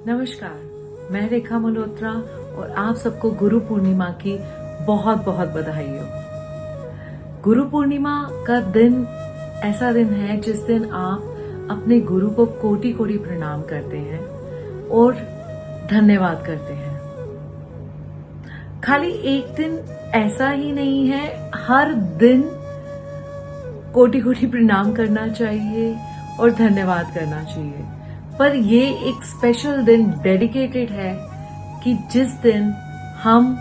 नमस्कार, मैं रेखा मल्होत्रा और आप सबको गुरु पूर्णिमा की बहुत बहुत बधाई हो। गुरु पूर्णिमा का दिन ऐसा दिन है जिस दिन आप अपने गुरु को कोटि कोटि प्रणाम करते हैं और धन्यवाद करते हैं। खाली एक दिन ऐसा ही नहीं है, हर दिन कोटि कोटि प्रणाम करना चाहिए और धन्यवाद करना चाहिए। पर ये एक स्पेशल दिन डेडिकेटेड है कि जिस दिन हम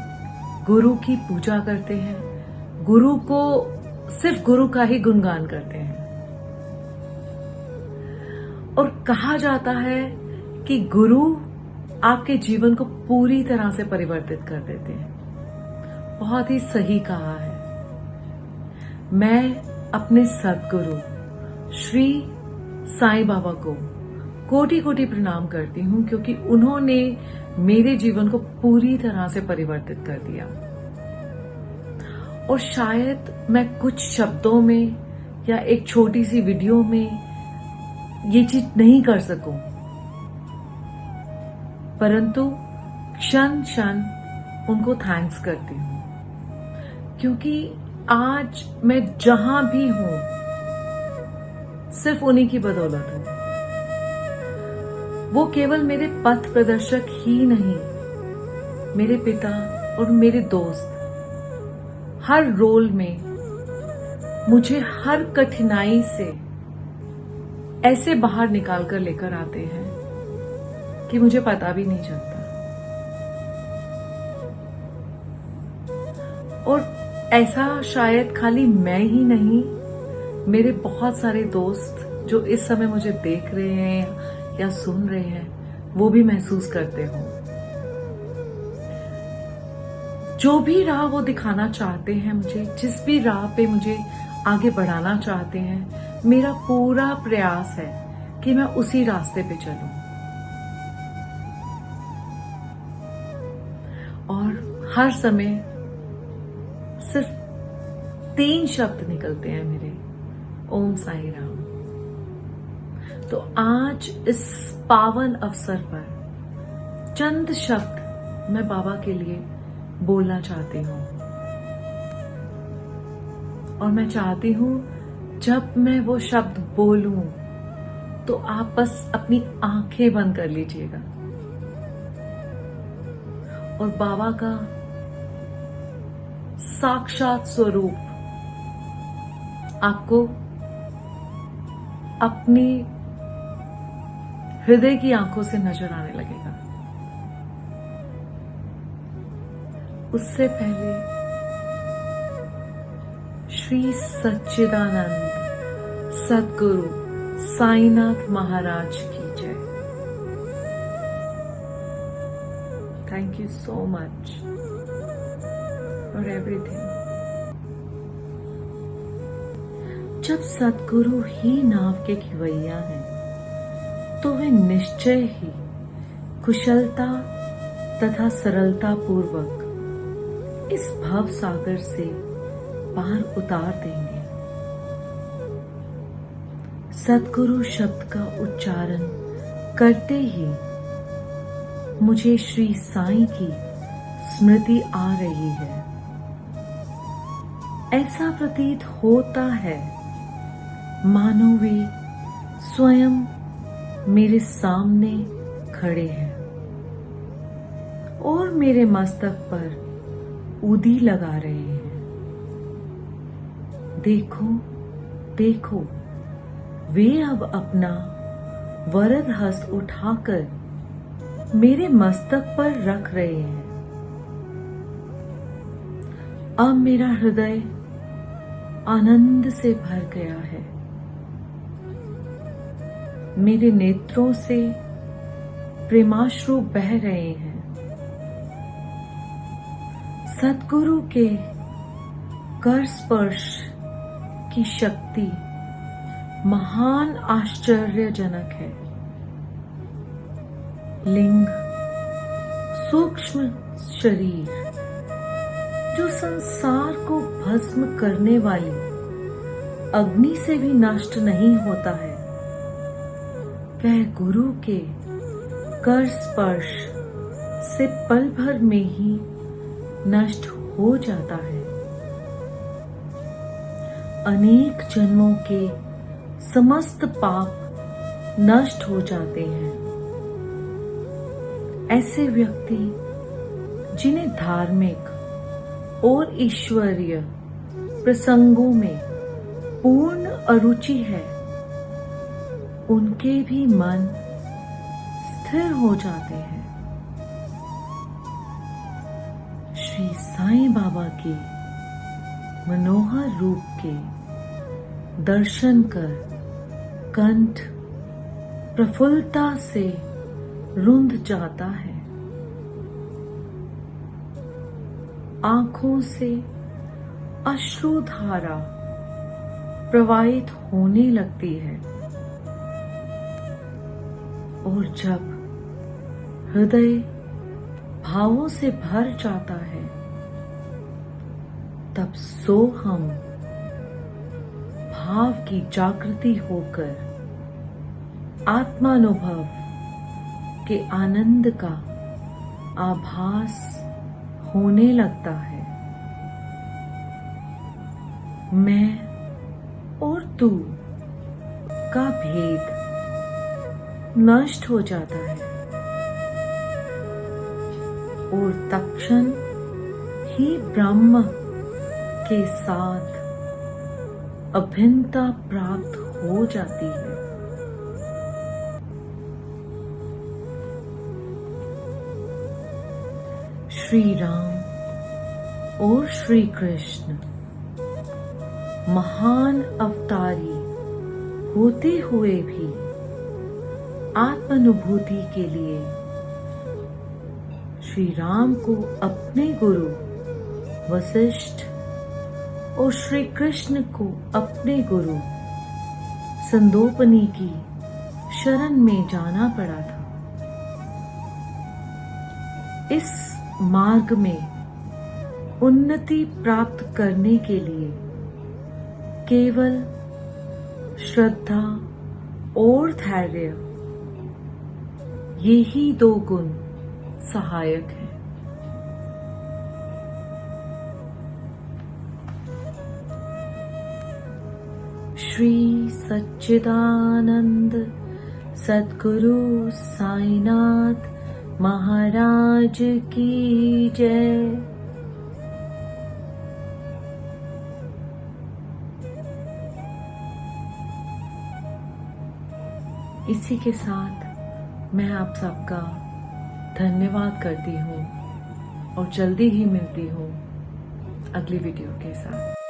गुरु की पूजा करते हैं, गुरु को सिर्फ गुरु का ही गुणगान करते हैं। और कहा जाता है कि गुरु आपके जीवन को पूरी तरह से परिवर्तित कर देते हैं। बहुत ही सही कहा है। मैं अपने सद्गुरु श्री साईं बाबा को कोटि कोटि प्रणाम करती हूँ, क्योंकि उन्होंने मेरे जीवन को पूरी तरह से परिवर्तित कर दिया। और शायद मैं कुछ शब्दों में या एक छोटी सी वीडियो में ये चीज नहीं कर सकूं, परंतु क्षण क्षण उनको थैंक्स करती हूँ, क्योंकि आज मैं जहां भी हूं सिर्फ उन्हीं की बदौलत हूं। वो केवल मेरे पथ प्रदर्शक ही नहीं, मेरे पिता और मेरे दोस्त हर रोल में मुझे हर कठिनाई से ऐसे बाहर निकाल कर लेकर आते हैं कि मुझे पता भी नहीं चलता। और ऐसा शायद खाली मैं ही नहीं, मेरे बहुत सारे दोस्त जो इस समय मुझे देख रहे हैं या सुन रहे हैं, वो भी महसूस करते हो। जो भी राह वो दिखाना चाहते हैं मुझे, जिस भी राह पे मुझे आगे बढ़ाना चाहते हैं, मेरा पूरा प्रयास है कि मैं उसी रास्ते पे चलूं। और हर समय सिर्फ 3 शब्द निकलते हैं मेरे, ओम साई राम। तो आज इस पावन अवसर पर चंद शब्द मैं बाबा के लिए बोलना चाहती हूँ। और मैं चाहती हूँ जब मैं वो शब्द बोलूं तो आप बस अपनी आंखें बंद कर लीजिएगा और बाबा का साक्षात स्वरूप आपको अपनी हृदय की आंखों से नजर आने लगेगा। उससे पहले श्री सच्चिदानंद सद्गुरु साईनाथ महाराज की जय। Thank you so much for everything. जब सद्गुरु ही नाव के खिवैया हैं, तो वे निश्चय ही कुशलता तथा सरलता पूर्वक इस भव सागर से पार उतार देंगे। सद्गुरु शब्द का उच्चारण करते ही मुझे श्री साईं की स्मृति आ रही है। ऐसा प्रतीत होता है मानो वे स्वयं मेरे सामने खड़े हैं और मेरे मस्तक पर ऊदी लगा रहे हैं। देखो देखो, वे अब अपना वरद हस्त उठाकर मेरे मस्तक पर रख रहे हैं। अब मेरा हृदय आनंद से भर गया है। मेरे नेत्रों से प्रेमाश्रु बह रहे हैं। सद्गुरु के कर स्पर्श की शक्ति महान आश्चर्यजनक है। लिंग सूक्ष्म शरीर जो संसार को भस्म करने वाली अग्नि से भी नष्ट नहीं होता है, वह गुरु के कर स्पर्श से पल भर में ही नष्ट हो जाता है। अनेक जन्मों के समस्त पाप नष्ट हो जाते हैं। ऐसे व्यक्ति जिन्हें धार्मिक और ईश्वरीय प्रसंगों में पूर्ण अरुचि है, उनके भी मन स्थिर हो जाते हैं। श्री साईं बाबा के मनोहर रूप के दर्शन कर कंठ प्रफुल्लता से रुंध जाता है। आंखों से अश्रुधारा प्रवाहित होने लगती है और जब हृदय भावों से भर जाता है, तब सोहम भाव की जागृति होकर आत्मानुभव के आनंद का आभास होने लगता है। मैं और तू का भेद नष्ट हो जाता है और तत्क्षण ही ब्रह्म के साथ अभिन्नता प्राप्त हो जाती है। श्री राम और श्री कृष्ण महान अवतारी होते हुए भी आत्मानुभूति के लिए श्री राम को अपने गुरु वशिष्ठ और श्री कृष्ण को अपने गुरु संदोपनी की शरण में जाना पड़ा था। इस मार्ग में उन्नति प्राप्त करने के लिए केवल श्रद्धा और धैर्य, ये ही दो गुण सहायक हैं। श्री सच्चिदानंद सद्गुरु साईनाथ महाराज की जय। इसी के साथ मैं आप सबका धन्यवाद करती हूँ और जल्दी ही मिलती हूँ अगली वीडियो के साथ।